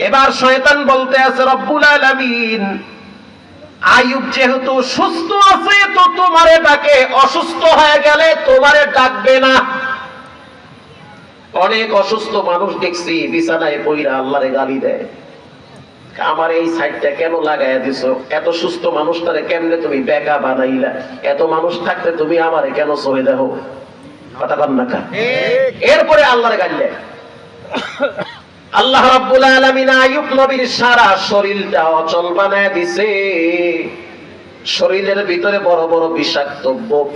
এবার শয়তান বলতে আছে রব্বুল আলামিন, আইয়ুব যেহেতু সুস্থ আছে তো তোমারে ডাকে, অসুস্থ হয়ে গেলে তোমারে ডাকবে না। অনেক অসুস্থ মানুষ দেখছি বিছানায় পইরা আল্লাহরে গালি দেয়, আমার এই সাইডটা কেন লাগাইয়া দিছো, এত সুস্থ মানুষটারে কেমনে তুমি বেকা বানাইলা, এত মানুষ থাকতে তুমি আমারে কেন সহে দেখো, কথা বল না কা। এরপরে আল্লাহরে গালি দেয়। আল্লাহ রাব্বুল আলামিন আইয়ুব নবীর সারা শরীরটা অচল বানায় দিছে। শরীরের ভিতরে বড় বড় বিষাক্ত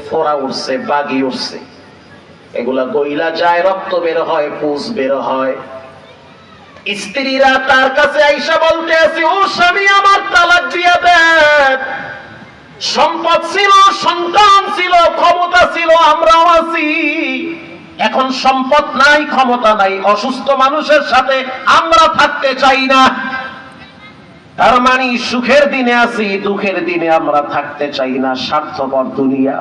ফোড়া উঠছে, বাগি উঠছে, এগুলা গইলা যায়, রক্ত বের হয়, পুজ বের হয়। স্ত্রীরা তার কাছে আইসা বলতে আছে, ও স্বামী আমার তালাক দিয়া দেন, সম্পদ ছিল, সন্তান ছিল, ক্ষমতা ছিল, আমরাও আছি, এখন সম্পদ নাই, ক্ষমতা নাই, অসুস্থ মানুষের সাথে আমরা থাকতে চাই না। তার মানে সুখের দিনে আছি, দুঃখের দিনে আমরা থাকতে চাই না, স্বার্থপর দুনিয়া।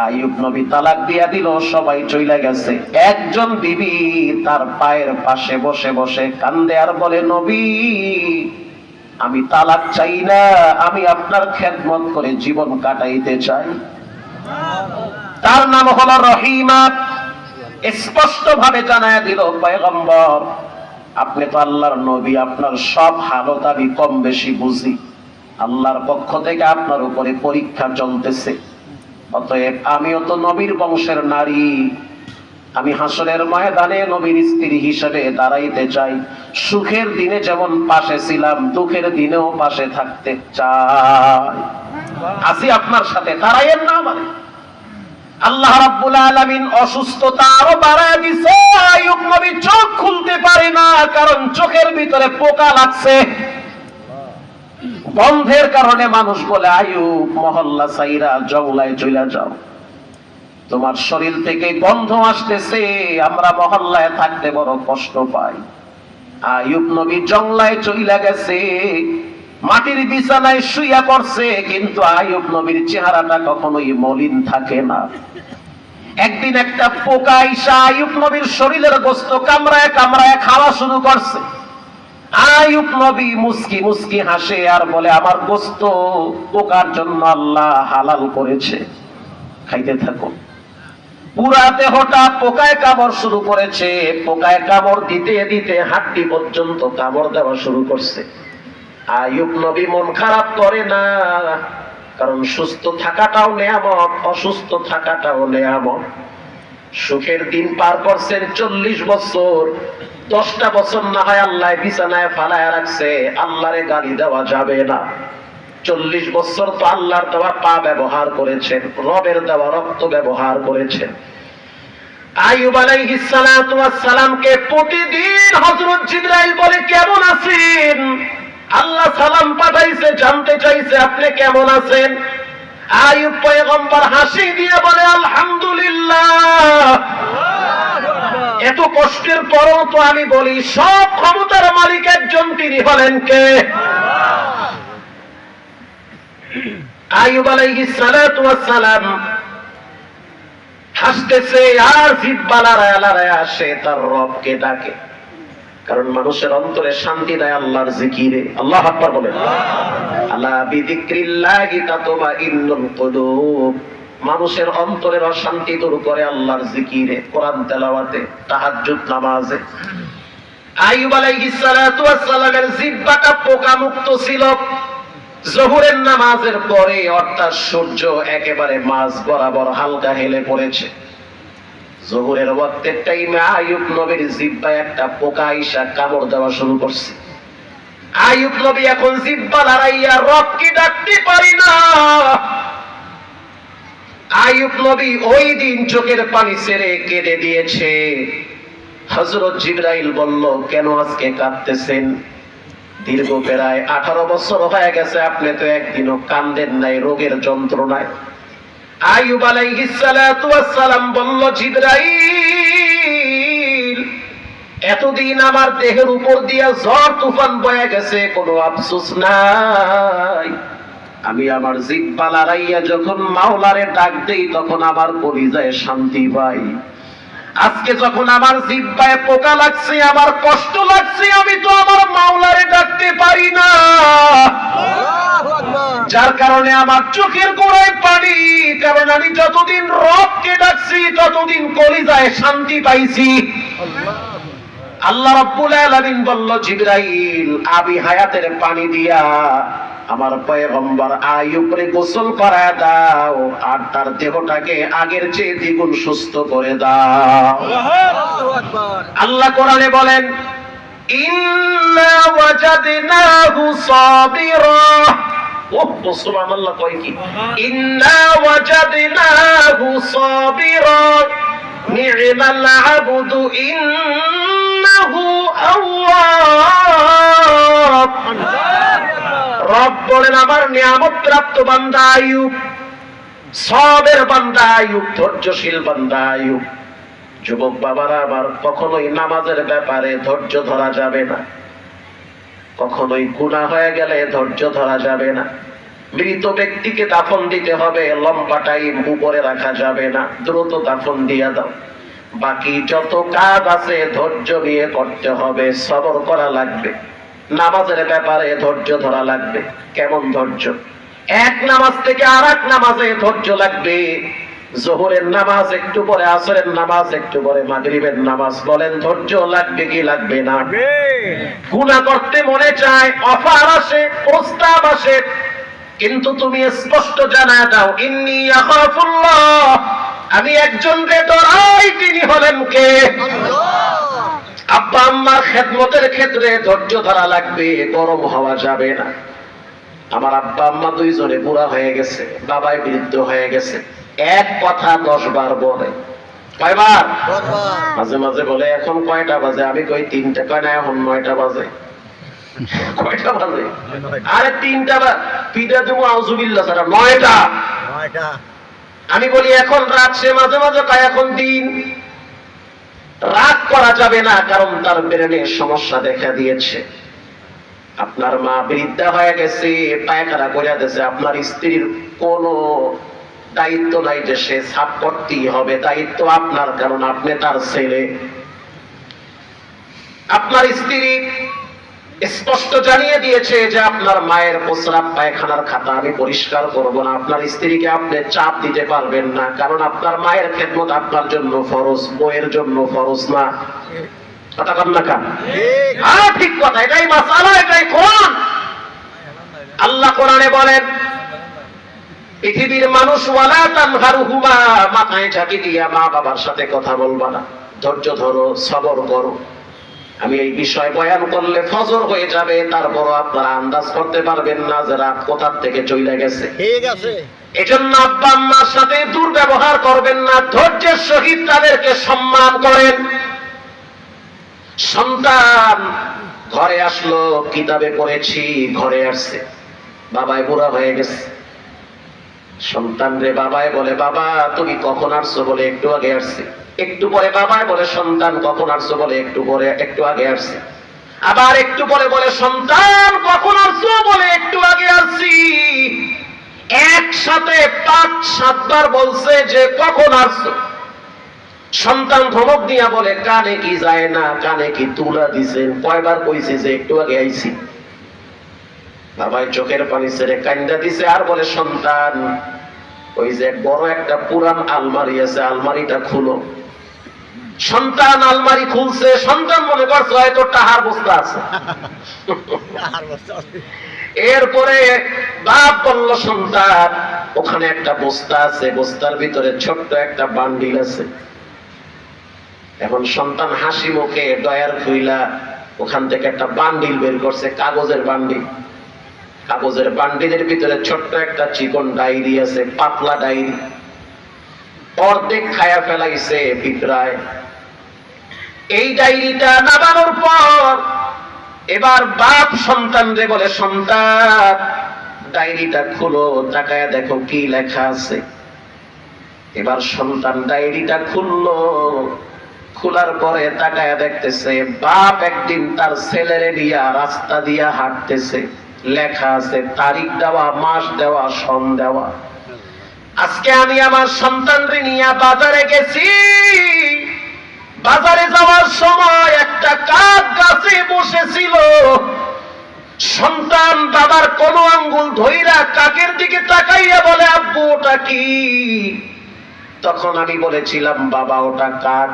আইয়ুব নবী তালাক দিয়া দিল, সবাই চইলা গেছে। একজন বিবি তার পায়ের পাশে বসে বসে কান্দে আর বলে, নবী আমি তালাক চাই না, আমি আপনার খেদমত করে জীবন কাটাইতে চাই। তার নাম হলো রহিমা। স্পষ্ট ভাবে জানায় দিল, পয়গম্বর আপনি তো আল্লাহর নবী, আপনার সব হালত আমি কম বেশি বুঝি, আল্লাহর পক্ষ থেকে আপনার উপরে পরীক্ষা চলতেছে, অতএব আমিও তো নবীর বংশের নারী, আমি হাসরের ময়দানে নবীর স্ত্রী হিসেবে দাঁড়াইতে চাই। সুখের দিনে যেমন পাশে ছিলাম, দুঃখের দিনেও পাশে থাকতে চাই, আসি আপনার সাথে, দাঁড়াইয়েন না মানে। আল্লাহ রাব্বুল আলামিন অসুস্থতা আরো বাড়ায় দিছে। আইয়ুব নবী চোখ খুলতে পারে না, কারণ চোখের ভিতরে পোকা লাগছে। বন্ধের কারণে মানুষ বলে, আইয়ুব মহল্লা সাইরা জংলায় চলে যাও, তোমার শরীর থেকে গন্ধ আসতেছে, আমরা মহল্লায় থাকতে বড় কষ্ট পাই। আইয়ুব নবী জংলায় চলে গেছে, মাটির বিছানায় শুইয়া পড়ছে, কিন্তু আইয়ুব নবীর চেহারাটা কখনোই মলিন থাকে না। একদিন একটা পোকা আইসা আইয়ুব নবীর শরীরের গোশত কামড়ায় কামড়ায় খাওয়া শুরু করছে। আইয়ুব নবী মুস্কি মুস্কি হাসে আর বলে, আমার গোশত পোকার জন্য আল্লাহ হালাল করেছে, খাইতে থাকো। পুরা দেহটা পোকায় কামড় শুরু করেছে, পোকায় কামড় দিতে দিতে হাড্ডি পর্যন্ত কামড় দেওয়া শুরু করছে। আইয়ুব নবী মন খারাপ করে না, কারণ সুস্থ থাকাটাও নেয়ামত, অসুস্থ থাকাটাও নেয়ামত। সুখের দিন পার করছেন 40 বছর, 10টা বছর না হয় আল্লাহ বিছানায় ফালায় রাখছে, আল্লাহরে গালি দেওয়া যাবে না। 40 বছর তো আল্লাহর দেওয়া পা ব্যবহার করেছেন, রবের দেওয়া রক্ত ব্যবহার করেছেন। আইয়ুব আলাইহিস সালাতু ওয়াস সালামকে প্রতিদিন হযরত জিবরাইল বলে, কেমন আছেন? আল্লাহ সালাম পাঠাইছে, জানতে চাইছে আপনি কেমন আছেন। আইয়ুব পয়গম্বর হাসি দিয়ে বলে, আলহামদুলিল্লাহ। এত কষ্টের পরও তো আমি বলি, সব ক্ষমতার মালিক একজন, তিনি হলেন কে? আইয়ুব আলাইহিস সালাতু ওয়াস সালাম হাসতেছে আর জিহ্বা লড়ায় আসে, তার রবকে ডাকে। কারণ মানুষের অন্তরে শান্তি দেয় আল্লাহর জিকিরে। আল্লাহু আকবার বলেন। আলা বিযিকরিল্লাহি তাতমাইন্নুল কুলুব। মানুষের অন্তরের অশান্তি দূর করে আল্লাহর জিকিরে, কোরআন তেলাওয়াতে, তাহাজ্জুদ নামাজে। আইয়ুব আলাইহিস সালাতু ওয়াস সালামের জিহ্বাটা পোকা মুক্ত ছিল। যোহরের নামাজের পরে অর্থাৎ সূর্য একেবারে মাঝ বরাবর হালকা হেলে পড়েছে। যোহরের ওয়াক্তের টাইমে আইয়ুব নবীর জিহ্বায় একটা পোকা আইসা কামড় দেওয়া শুরু করছে। আইয়ুব নবী এখন জিহ্বা লড়াইয়া রবকে ডাকতে পারি না। আইয়ুব নবী ওই দিন চোখের পানি ছেড়ে কেঁদে দিয়েছে। হযরত জিবরাইল বলল, কেন আজকে কাঁদতেছেন? দীর্ঘ প্রায় 18 বছর হয়ে গেছে, আপনি তো একদিনও কান্দেন নাই রোগের যন্ত্রণায়। আইয়ুব আলাইহিস সালাতু ওয়াস সালাম বলল, জিবরাইল এতদিন আমার দেহের উপর দিয়ে ঝড় তুফান বয়ে গেছে, কোনো আফসোস নাই। আমি আমার জিহ্বা লড়াইয়া যখন মাওলারে ডাক দেই, তখন আমার কলিজায় শান্তি পাই। আজকে যখন আমার জিহ্বায় পোকা লাগছে, আমার কষ্ট লাগছে, আমি তো আমার মাওলারে ডাকতে পারি না, যার কারণে আমার চোখের গোড়ায় পানি। কারণ আমি যতদিন রবকে ডাকছি ততদিন কলিজায় শান্তি পাইছি। আল্লাহ রাব্বুল আলামিন বলল, জিবরাইল আবি হায়াতের পানি দিয়া আমার পয়গম্বর আইয়ুবরে গোসল করায় দাও, আর তার দেহটাকে আগের চেয়ে দ্বিগুণ সুস্থ করে দাও। আল্লাহ কোরআনে বলেন, ইন্না ওয়াজাদনাহু সাবিরা। ওহ সুবহানাল্লাহ, কয় কি? ইন্না ওয়াজাদনাহু সাবিরা নি'মাল আবদু ইন্নাহু আওয়াব। রব বলেন, আমার নিয়ামত প্রাপ্ত বান্দা আইয়ুব, সবের বান্দা আইয়ুব, ধৈর্যশীল বান্দা আইয়ুব। যুবক বাবারা আমার, কখনোই নামাজের ব্যাপারে ধৈর্য ধরা যাবে না, কখনোই গুনাহ হয়ে গেলে ধৈর্য ধরা যাবে না। মৃত ব্যক্তিকে দাফন দিতে হবে, লম্বা টাইম উপরে রাখা যাবে না, দ্রুত দাফন দিয়ে দাও। বাকি যত কাজ আছে ধৈর্য নিয়ে করতে হবে, সবর করা লাগবে। নামাজের ব্যাপারে ধৈর্য ধরা লাগবে। কেমন ধৈর্য? এক নামাজ থেকে আর এক নামাজে ধৈর্য লাগবে। যোহরের নামাজ একটু পরে, আসরের নামাজ একটু পরে, মাগরিবের নামাজ। বলেন ধৈর্য লাগবে কি লাগবে না? গুনাহ করতে মনে চায়, অফার আসে, প্রস্তাব আসে, কিন্তু তুমি স্পষ্ট জানায় দাও, ইন্নী আখাফুল্লাহ, আমি একজন রে ডরাই, তিনি হলেন কে? আব্বা আম্মার খেদমতের ক্ষেত্রে ধৈর্য ধরা লাগবে, গরম হওয়া যাবে না। আমার আব্বা আম্মা দুইজনে বুড়া হয়ে গেছে, বাবাই বৃদ্ধ হয়ে গেছে। এক কথা 10 বার বলে। কয়বার? মাঝে মাঝে বলে, এখন কয়টা বাজে? আমি কই 3টা। কয় না, এখন 9টা বাজে। কয়টা বাজে? আরে 3টা বা পিঠা দেবো আউযুবিল্লাহ ছাড়া 9টা। আমি বলি এখন রাত, সে মাঝে মাঝে কয় এখন দিন। রাগ করা যাবে না, কারণ তার ব্রেনে সমস্যা দেখা দিয়েছে। আপনার মা বৃদ্ধা হয়ে গেছে, পায়খানা করে দিয়েছে, আপনার স্ত্রীর কোনো দায়িত্ব নাই যে সে সাফ করতেই হবে, দায়িত্ব আপনার, কারণ আপনি তার ছেলে। আপনার স্ত্রী স্পষ্ট জানিয়ে দিয়েছে যে আপনার মায়ের প্রস্রাব পায়খানার খাতা আমি পরিষ্কার করব না। আপনার স্ত্রীকে আপনি চাপ দিতে পারবেন না, কারণ আপনার মায়ের খেদমত আপনার জন্য ফরজ, বউয়ের জন্য ফরজ না। কথা কন না কান? হ্যাঁ, ঠিক কথা, এটাই মাসালা, এটাই কোরআন। আল্লাহ কোরআনে বলেন, পৃথিবীর মানুষ, ওয়ালা তানহারুহুমা, মাথায় ঝাঁকি দিয়া মা বাবার সাথে কথা বলবা না, ধৈর্য ধরো, সবর করো। আমি এই বিষয় বয়ান করলে ফজর হয়ে যাবে, তারপর আপনারা আন্দাজ করতে পারবেন না যে রাত কোথার থেকে চলে গেছে। ঠিক আছে, এজন্য আব্বা আম্মার সাথে দুর্ব্যবহার করবেন না, ধৈর্যের সহিত তাদেরকে সম্মান করেন। সন্তান ঘরে আসলো, কিতাবে পড়েছি, ঘরে আসছে, বাবাই বুড়া হয়ে গেছে। সন্তান রে বাবাই বলে, বাবা তুমি কখন আসছো? বলে একটু আগে আসছি। একটু পরে বাবাই বলে, সন্তান কখন আসছো? বলে একটু আগে আসছি। আবার একটু পরে বলে, সন্তান কখন আসছো? বলে একটু আগে আসছি। একসাথে 5-7 বার বলছে যে কখন আসছো। সন্তান ধমক দিয়া বলে, কানে কি যায় না? কানে কি তুলা দিছেন? কয়বার কইছি যে একটু আগে আইছি? বাবাই চোখের পানি ছেড়ে কান্দা দিছে, আর বলে, সন্তান ওই যে বড় একটা পুরান আলমারি আছে, আলমারিটা খুলো। সন্তান আলমারি খুলছে, সন্তান মনে করছে হয়তো টাহার বস্তা আছে। এরপরে বাপ বলল, সন্তান ওখানে একটা বস্তা আছে, বস্তার ভিতরে ছোট্ট একটা বান্ডিল আছে। এখন সন্তান হাসি মুখে ডয়ার খুইলা ওখান থেকে একটা বান্ডিল বের করছে, কাগজের বান্ডিল। কাগজের বান্ডিলের ভিতরে ছোট্ট একটা চিকন ডায়েরি আছে, পাতলা ডায়েরি। অর্ধেক খায়া ফেলাইছে পিঁপড়ায়। এই ডায়েরিটা নামানোর পর এবার বাপ সন্তানরে বলে, সন্তান ডায়েরিটা খুলো, তাকায়া দেখো কি লেখা আছে। এবার সন্তান ডায়েরিটা খুললো, খোলার পরে তাকায়া দেখতেছে বাপ একদিন তার ছেলেরে নিয়ে রাস্তা দিয়া হাঁটতেছে, লেখা আছে তারিখ দেওয়া, মাস দেওয়া, সন দেওয়া। আজকে আমি আমার সন্তানরে নিয়ে বাজারে গেছি, বাজারে যাওয়ার সময় একটা কাক গাছে বসেছিল। সন্তান বাবার কোন আঙ্গুল ধইরা কাকের দিকে তাকাইয়া বলে, আব্বু ওটা কি? তখন আমি বলেছিলাম, বাবা ওটা কাক।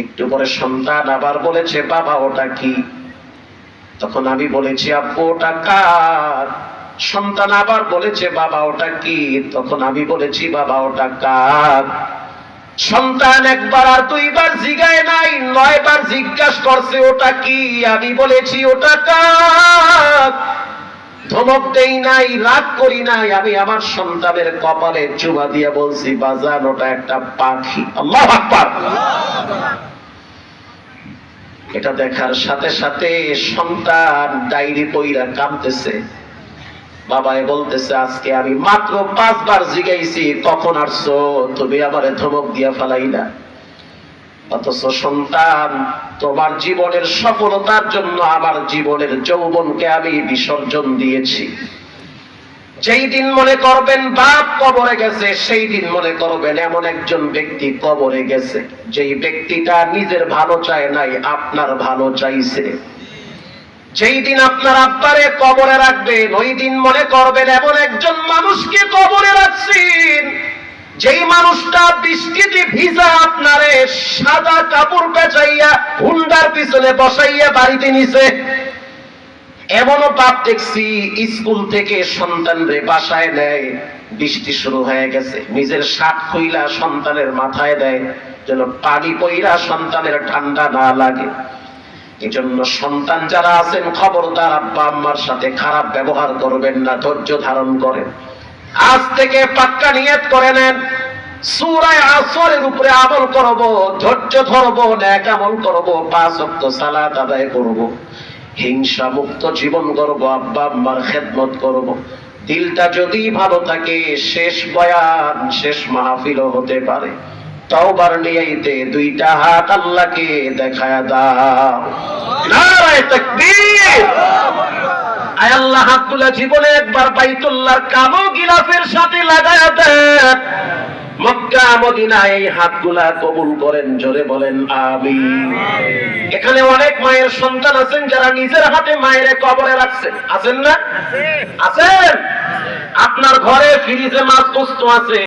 একটু পরে সন্তান আবার বলেছে, বাবা ওটা কি? তখন আমি বলেছি, আব্বু ওটা কাক। সন্তান আবার বলেছে, বাবা ওটা কি? তখন আমি বলেছি, বাবা ওটা কাক। সন্তান একবার আর দুইবার জিগায় নাই, 9 বার জিজ্ঞাসা করছে, ওটা কি? আমি বলেছি, ওটা কাক। ধমক দেই নাই, রাগ করি নাই, আমি আমার সন্তানের কপালে চুমা দিয়ে বলছি, বাজান ওটা একটা পাখি। আল্লাহু আকবার। এটা দেখার সাথে সাথে সন্তান ডায়েরি পইরা কাঁদতেছে। বাবাই বলতেছে, আজকে আমি মাত্র 5 বার জিগাইছি, কখন আসছো? তুমি আমারে ধমক দিয়া ফেলাইলা। অথচ সন্তান, তোমার জীবনের সফলতার জন্য আমার জীবনের যৌবনকে আমি বিসর্জন দিয়েছি। যেই দিন মনে করবেন বাপ কবরে গেছে, সেই দিন মনে করবেন এমন একজন ব্যক্তি কবরে গেছে, যেই ব্যক্তিটা নিজের ভালো চায় নাই, আপনার ভালো চাইছে। যেই দিন আপনার আব্বারে কবরে রাখবেন, ওই দিন মনে করবেন এমন একজন মানুষকে কবরে রাখছেন, যেই মানুষটা বৃষ্টিতে ভিজা আপনারে সাদা কাপড় পেঁচাইয়া হুন্ডার পিছনে বসাইয়া বাড়িতে নিছে। এমনও বাপ দেখছি, স্কুল থেকে সন্তানরে বাসায় নেয়, বৃষ্টি শুরু হয়ে গেছে, নিজের শার্ট খুইলা সন্তানের মাথায় দেয় যেন পানি পইরা সন্তানের ঠান্ডা না লাগে। এজন্য সন্তান যারা আছেন, খবরদার আব্বা আম্মার সাথে খারাপ ব্যবহার করবেন না, ধৈর্য ধারণ করেন। আজ থেকে পাক্কা নিয়ত করে নেন, সূরা আসরের উপরে আমল করব, ধৈর্য ধরব, নেক আমল করব, 5 ওয়াক্ত সালাত আদায় করব, হিংসা মুক্ত জীবন করব, আব্বা আম্মার খেদমত করব। দিলটা যদি ভালো থাকে, শেষ বয়ান, শেষ মাহফিলও হতে পারে। তওবার নিয়তে 2টা হাত আল্লাহকে দেখায়া দাও। নারায়ে তাকবীর। আয় আল্লাহ, হাতগুলো জীবনে একবার বাইতুল্লাহর কালো গিলাফের সাথে লাগায়া দেন। মক্কা মদিনায় এই হাতগুলা কবুল করেন, জোরে বলেন আমিন। এখানে অনেক মায়ের সন্তান আছেন যারা নিজের হাতে মায়ের কবরে রাখছেন, আছেন না? আছেন। আপনার ঘরে ফ্রিজে মাছ গোস্ত আছে,